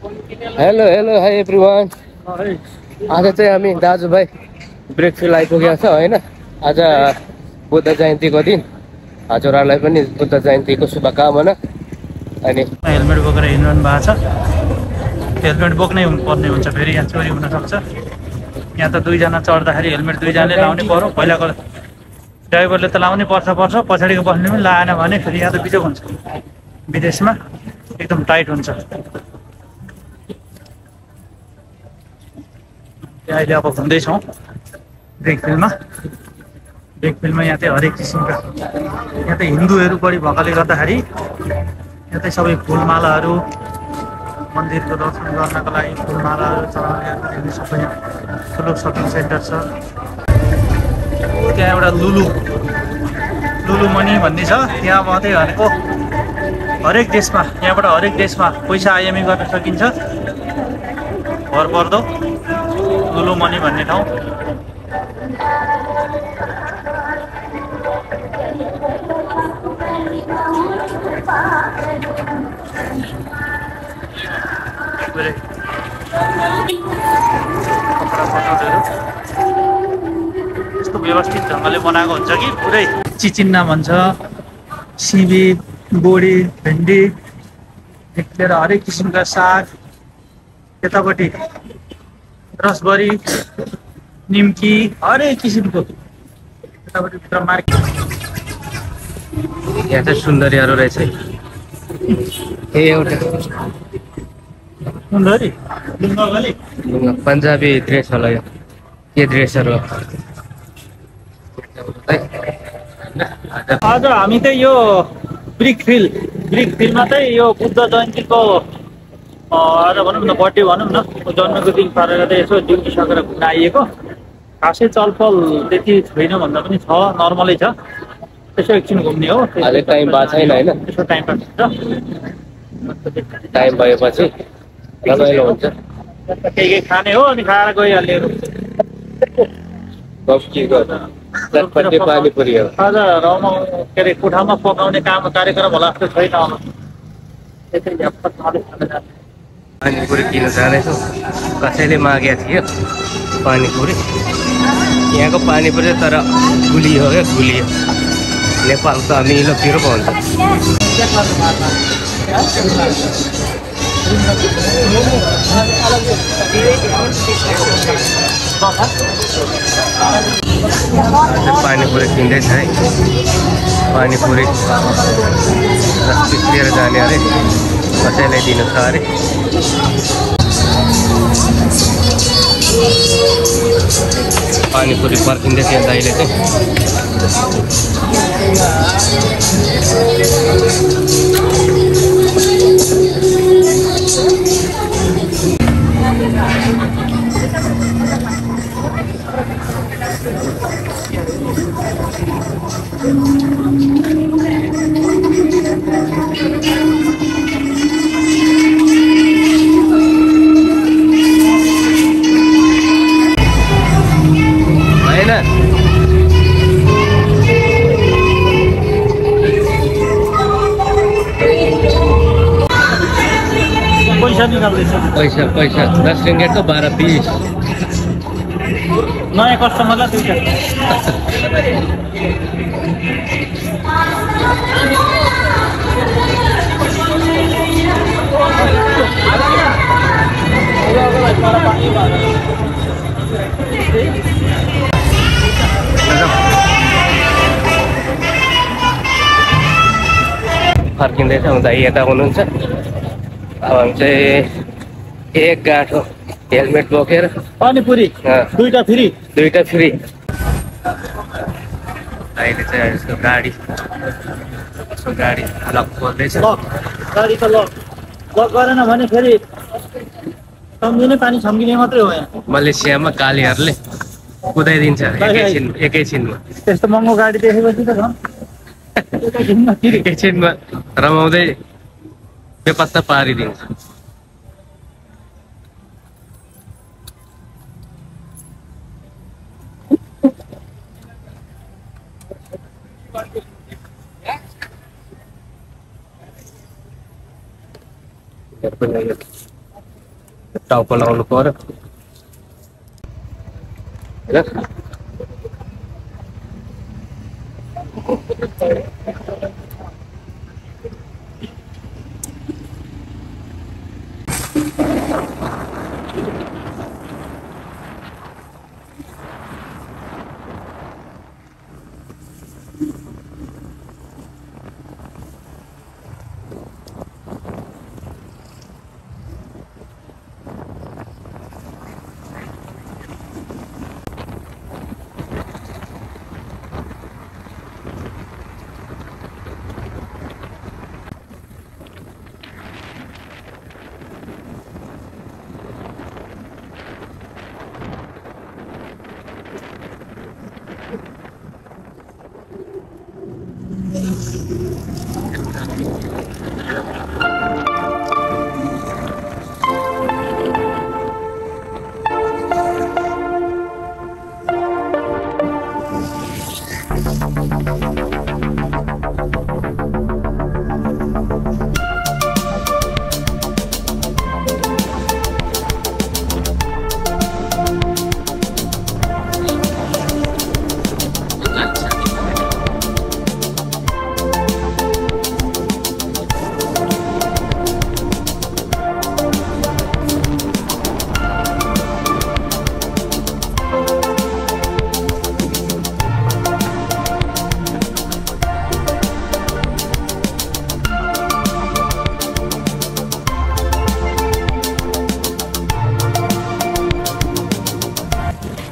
Hello hello hi everyone. आज चाहिँ हामी दाजुभाइ ब्रेकफिल्ड आइपुगेको छ होइन। आज बुद्ध जयन्तीको दिन। हजुरहरूलाई पनि बुद्ध जयन्तीको शुभकामना। अनि हेलमेट बोकेर हिँड्नु भएको छ। हेलमेट बोक्नै पर्ने हुन्छ, फेरि यहाँ चोरी हुनसक्छ। यहाँ त दुईजना चढ्दाखेरि हेलमेट दुईजनाले लाउनै पर्यो। पहिलाको ड्राइभरले त लाउनै पर्छ, पछाडिको बस्ने पनि लाएन भने फेरि यहाँ त बिजोग हुन्छ। विदेशमा एकदम टाइट हुन्छ। अहिले अब घुम्दैछौँ ब्रेकफिल्डमा। यहाँ चाहिँ हरेक किसिमका, यहाँ चाहिँ हिन्दूहरू बढी भएकोले गर्दाखेरि यहाँ चाहिँ सबै फुलमालाहरू, मन्दिरको दर्शन गर्नको लागि फुलमालाहरू चढाउने सबै ठुलो सपिङ सेन्टर छ। त्यहाँ एउटा लुलु मनी भन्ने छ, त्यहाँ मात्रै भनेको हरेक देशमा, यहाँबाट हरेक देशमा पैसा आइएमई गर्न सकिन्छ। भरपर्दो लुलु मनी भन्ने ठाउँ। यस्तो व्यवस्थित ढङ्गले बनाएको हुन्छ कि पुरै। चिचिन्ना भन्छ, सिमी, बोडी, भेन्डी लिएर हरेक किसिमका साग। यतापट्टि रसबरी, निम्की, हरेक किसिमको। यतापट्टि भित्र मार्केट। यहाँ चाहिँ सुन्दरीहरू रहेछ। ए एउटा सुन्दरी पन्जाबी ड्रेस होला यो। के ड्रेसहरू आज हामी चाहिँ यो ब्रिकफिल्डमा चाहिँ यो बुद्ध जयन्तीको आज भनौँ न बर्थडे भनौँ न, जन्मेको दिन पारेर चाहिँ यसो ड्युटी सकेर घुम्न आइएको। खासै चलफल त्यति छैन भन्दा पनि छ, नर्मलै छ। यसो एकछिन घुम्ने हो। अहिले टाइम भएको छैन होइन, यसो टाइम पास हुन्छ। टाइम भएपछि रमाइलो हुन्छ। केही खाने हो, अनि खाएर गइहाल्ने। चटपटे पानीपुरी हो। आज के अरे कोठामा पकाउने कार्यक्रम होला जस्तो छैन। पानीपुरी किन जाँदैछौँ, कसैले मागेको थियो पानीपुरी। यहाँको पानीपुरी तर गुलियो क्या, गुलियो। नेपालको अमिलो पिरो पाउँछ। पानीपुरी किन्दैछ है। पानीपुरी 10 पिस लिएर जाने अरे, कसैलाई दिनु छ अरे। पानीपुरी पर्खिँदै थियो दाइले चाहिँ। पैसा 10 रिङ्गेटको 12 पिस। नयाँ कस्टमरलाई दुईटा। फर्किँदैछ हुँदा यता हुनुहुन्छ। अब हामी चाहिँ एक गाँठो हेलमेट बोकेर पानीपुरी दुईटा फ्री। अहिले चाहिँ यसको गाडी लक खोल्दैछ। गाडी त लक गरेन भने फेरि सम्झिने पानी छम्किने मात्रै हो। यहाँ मलेसियामा कालीहरूले कुदाइदिन्छ एकैछिनमा। त्यस्तो महँगो गाडी देखेपछि त झन् एकैछिनमा रमाउँदै बेपत्ता पारिदिन्छ। टाउको लगाउनु पर्यो हैन।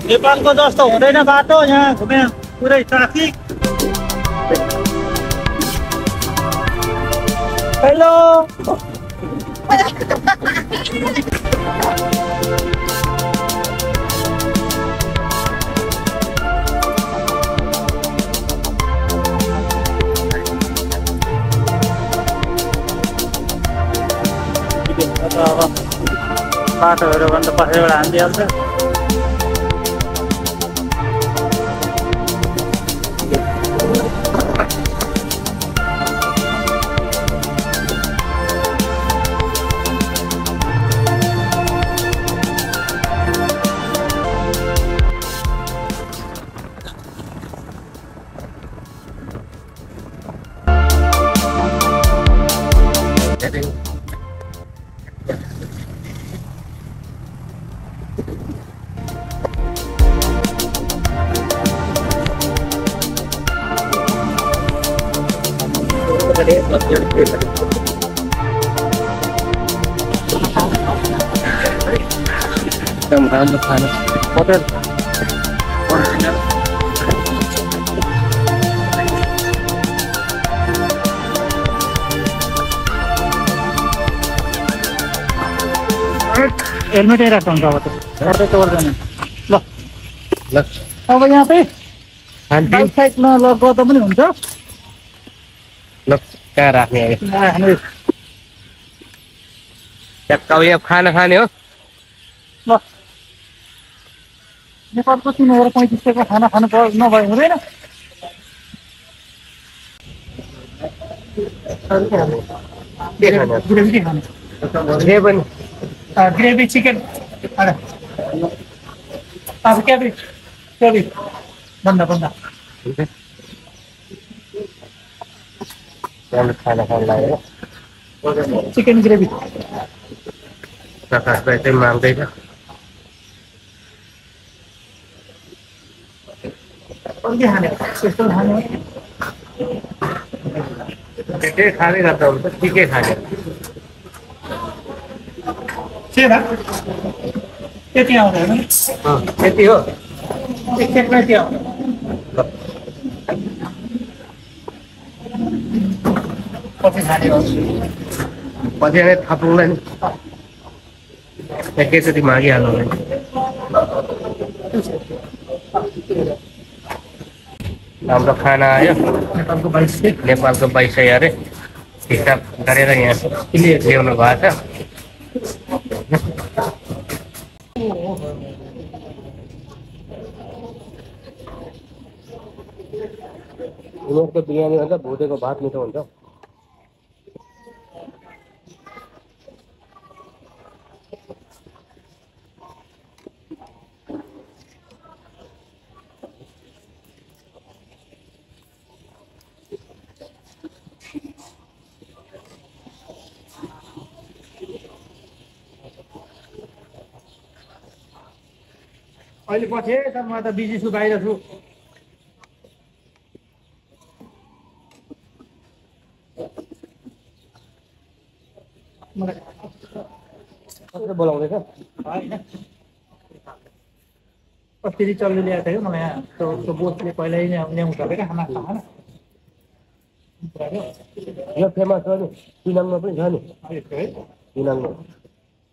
नेपालको जस्तो हुँदैन बाटो, यहाँ घुमे पुरै ट्राफिक। हेलो बाटोहरू भन्दा पछिबाट हानिदिइहाल्छ। एकदम राम्रो खाना होटल हेलमेटै राख्नु हुन्छ अब त गर्दै त गर्दैन ल। ल अब यहाँ चाहिँ खान्थ्यो बाइक साइडमा ल गर्दा पनि हुन्छ। ल कहाँ राख्ने अब हामी अब यहाँ खाना खाने हो। ल नेपालको 335 खाना खानु नभए हुँदैन। के खाने ग्रेभी खाने जे पनि ग्रेभी चिकन अब क्याबेज क्याबेज बन्दा बन्दा खाना खानु लाग्यो। चिकन ग्रेभी प्रकाश भाइ चाहिँ माग्दैछ। कति खाने त्यस्तो खाने के खाने गर्दा हुन्छ के खाने सेवा त्यति आउँदैन त्यति हो। एकचोटमै त्यो आउँदैन। पछि खाने हो पछि नै थप्नुलाई नि एकैचोटि मागिहाल्नु नि। हाम्रो खाना आयो नेपालको 2200 नेपालको 2200 अरे हिसाब गरेर यहाँ ल्याउनु भएको छ। उनीहरूको बिरयानी भन्छ भुटेको भात मिठो हुन्छ। अहिले पछि सर म त बिजी छु बाहिर छु मलाई कसले बोलाउँदैछ होइन कसरी चल्दै ल्याएको थियो मलाई यहाँ त्यो बोसले पहिल्यै नै ल्याउँछ अरे क्या खाना खाना यो फेमस हो नि पिनाङमा पनि छ नि है पिनाङमा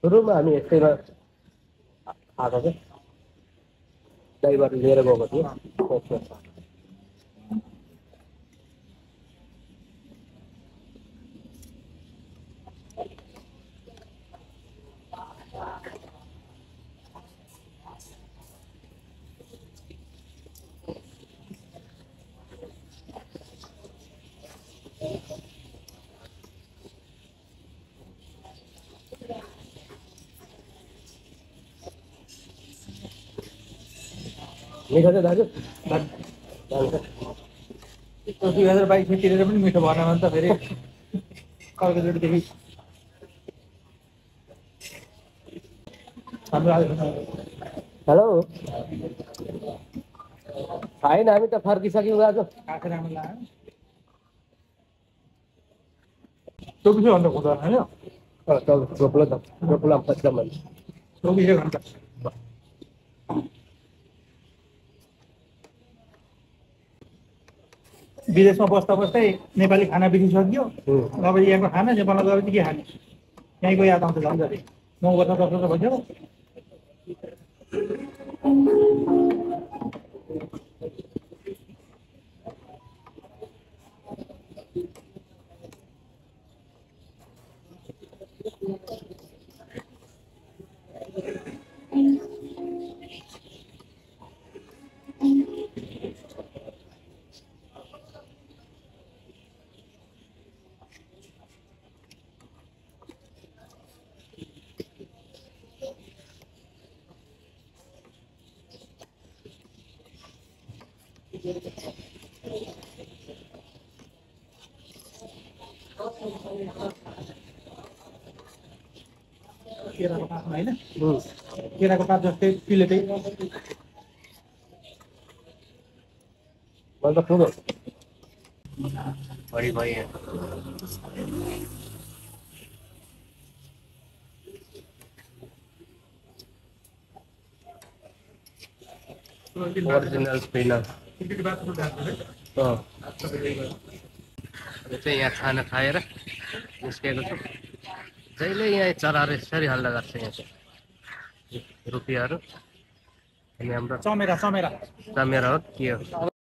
सुरुमा हामी यस्तैमा आएको थियो ड्राइभर लिएर गएको थियो मिठो छ दाजु जान्छ 2022 तिरेर पनि मिठो भएन भने त फेरि कलकत्तादेखि हाम्रो हेलो होइन हामी त फर्किसक्यौँ आज आएको राम्रो लाग्यो चौबिसै घन्टा हुँदैन होइन रोक्लो पच्चम 24 घन्टा विदेशमा बस्दा बस्दै नेपाली खाना बिग्रिसक्यो अब यहाँको खाना नेपालमा गएपछि के खाने यहीँको याद आउँछ झन् झन् 9 वर्ष 10 वर्ष भइसक्यो केराको पातमा होइन केराको पात जस्तै प्लेटै मैले त ठुलो बढी भयो ओरिजिनल पिनाङ चाहिँ यहाँ खाना खाएर निस्केको छु जहिले यहाँ चराहरू यसरी हल्ला गर्छ यहाँ चाहिँ रुपियाँहरू अनि हाम्रो चमेरा चमेरा हो के हो